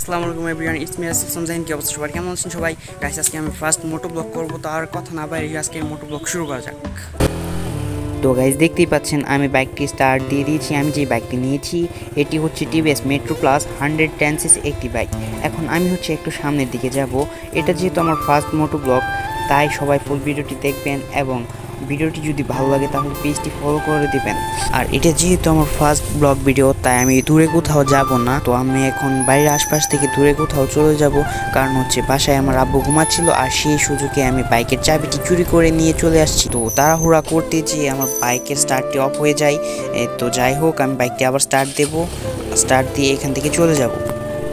আসসালামু আলাইকুম everyone, it's me Asif Jahin. কি অবস্থা সবার, কেমন আছেন সবাই? গাইস, আজকে আমি ফার্স্ট মোটো ব্লগ করবো, তো আর কথা না বাইরে আজকে মোটো ব্লগ শুরু করা যাক। তো গাইস, দেখতেই পাচ্ছেন আমি বাইকটি স্টার্ট দিয়ে দিয়েছি। আমি যে বাইকটি নিয়েছি এটি হচ্ছে টিভিএস মেট্রো প্লাস 110 একটি বাইক। এখন আমি একটু সামনের দিকে যাব। এটা যেহেতু আমার ফার্স্ট মোটো ব্লগ, তাই সবাই ফুল ভিডিওটি দেখবেন এবং ভিডিওটি যদি ভালো লাগে তাহলে পেজটি ফলো করে দিবেন। আর এটা যেহেতু আমার ফার্স্ট ব্লগ ভিডিও, তাই আমি দূরে কোথাও যাব না। তো আমি এখন বাইরের আশপাশ থেকে দূরে কোথাও চলে যাব, কারণ বাসায় আমার আব্বু ঘুমাচ্ছিল, আর সেই সুযোগে আমি বাইকের চাবিটি চুরি করে নিয়ে চলে আসছি। তো তাড়াহুড়া করতে যেয়ে আমার বাইকের স্টার্টটি অফ হয়ে যায়। তো যাই হোক, আমি বাইকটি আবার স্টার্ট দেব, স্টার্ট দিয়ে এখান থেকে চলে যাব।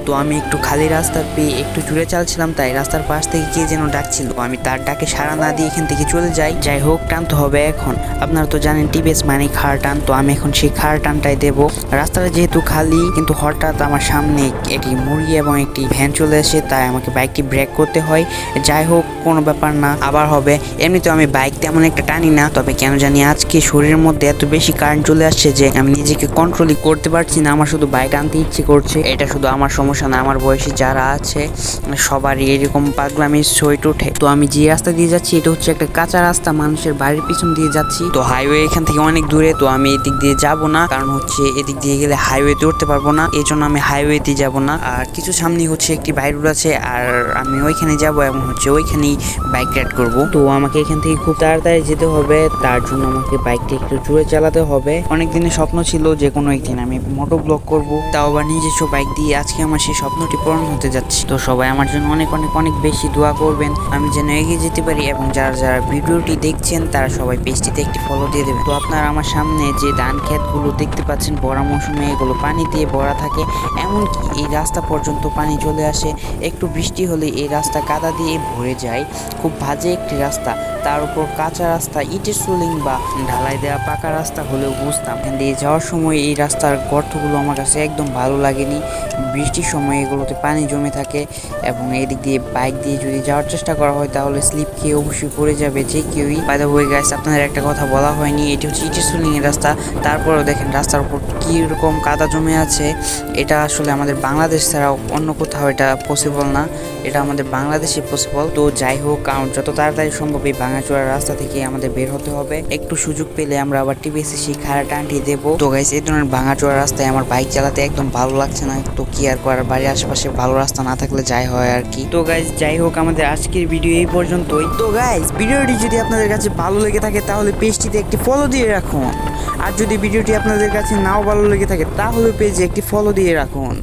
তো আমি একটু খালি রাস্তা পেয়ে একটু জুড়ে চালছিলাম, তাই রাস্তার পাশ থেকে কে যেন ডাকছিল। আমি তার ডাকে সাড়া না দিয়ে এখান থেকে চলে যাই। যাই হোক, টানতে হবে এখন। আপনারা তো জানেন টিভিএস মানে খাড় টান, তো আমি এখন সেই খাড় টানটাই দেবো। রাস্তাটা যেহেতু খালি, কিন্তু হঠাৎ আমার সামনে একটি মুরগি এবং একটি ভ্যান চলে আসে, তাই আমাকে বাইকটি ব্রেক করতে হয়। যাই হোক, কোনো ব্যাপার না, আবার হবে। এমনিতে আমি বাইক তেমন একটা টানি না, তবে কেন জানি আজকে শরীরের মধ্যে এত বেশি কারেন্ট চলে আসছে যে আমি নিজেকে কন্ট্রোলই করতে পারছি না। আমার শুধু বাইক টানতে ইচ্ছে করছে। এটা শুধু আমার সমস্যা না, আমার বয়সী যারা আছে সবারই এরকম পাগলামি সইট ওঠে। তো আমি যে রাস্তা দিয়ে যাচ্ছি এটা হচ্ছে একটা কাঁচা রাস্তা, মানুষের বাড়ির পিছন দিয়ে যাচ্ছি। তো হাইওয়ে এখান থেকে অনেক দূরে, তো আমি এদিক দিয়ে যাব না, কারণ এদিক দিয়ে গেলে হাইওয়েতে উঠতে পারবো না, এই জন্য আমি হাইওয়েতে যাব না। আর কিছু সামনে একটি বাইক রোড আছে, আর আমি ওইখানে যাব এবং ওইখানেই বাইক রাইড করব। তো আমাকে এখান থেকে খুব তাড়াতাড়ি যেতে হবে, তার জন্য আমাকে বাইকটি একটু জোরে চালাতে হবে। অনেক দিনের স্বপ্ন ছিল যে কোনো একদিন আমি মোটো ব্লগ করব, তাও আবার নিজস্ব বাইক দিয়ে। আজকে আমার সেই স্বপ্নটি পূরণ হতে যাচ্ছে। তো সবাই আমার জন্য অনেক অনেক অনেক বেশি দোয়া করবেন, আমি যেন এগিয়ে যেতে পারি। এবং যারা যারা ভিডিওটি দেখছেন তারা সবাই পেজটিতে একটি ফলো দিয়ে দেবেন। তো আপনারা আমার সামনে যে ধান ক্ষেতগুলো দেখতে পাচ্ছেন, ভরা মৌসুমে এগুলো পানি দিয়ে ভরা থাকে, এমনকি এই রাস্তা পর্যন্ত পানি চলে আসে। একটু বৃষ্টি হলে এই রাস্তা কাদা দিয়ে ভরে যায়। খুব বাজে একটি রাস্তা, তার উপর কাঁচা রাস্তা। ইটের সোলিং বা ঢালাই দেওয়া পাকা রাস্তা হলেও বুঝতাম। এখান দিয়ে যাওয়ার সময় এই রাস্তার গর্তগুলো আমার কাছে একদম ভালো লাগেনি। বৃষ্টির সময় এগুলোতে পানি জমে থাকে, এবং এদিক দিয়ে বাইক দিয়ে যদি যাওয়ার চেষ্টা করা হয় তাহলে স্লিপ খেয়ে অবশ্যই পড়ে যাবে যে কেউই। বাই দ্য ওয়ে গাইস, আপনাদের একটা কথা বলা হয়নি, এটি হচ্ছে ইটের সোলিং এর রাস্তা। তারপরেও দেখেন রাস্তার উপর কি রকম কাদা জমে আছে। এটা আসলে আমাদের বাংলাদেশ ছাড়া অন্য কোথাও এটা পসিবল না, এটা আমাদের বাংলাদেশে পসিবল। তো যাই হোক, কারণ যত তাড়াতাড়ি সম্ভব এই ভাঙাচোরা রাস্তা থেকে আমাদের বের হতে হবে। একটু সুযোগ পেলে আমরা আবার টিভিএস সেই খাড়া টানটি দেবো। তো গাইস, এই ধরনের ভাঙাচোরা রাস্তায় আমার বাইক চালাতে একদম ভালো লাগছে না। তো কি আর করার, বাড়ির আশেপাশে ভালো রাস্তা না থাকলে যাই হয় আর কি। তো গাইস, যাই হোক, আমাদের আজকের ভিডিও এই পর্যন্তই। তো গাইস, ভিডিওটি যদি আপনাদের কাছে ভালো লেগে থাকে তাহলে পেজটিতে একটি ফলো দিয়ে রাখুন, আর যদি ভিডিওটি আপনাদের কাছে নাও ভালো লেগে থাকে তাহলে পেজে একটি ফলো দিয়ে রাখুন।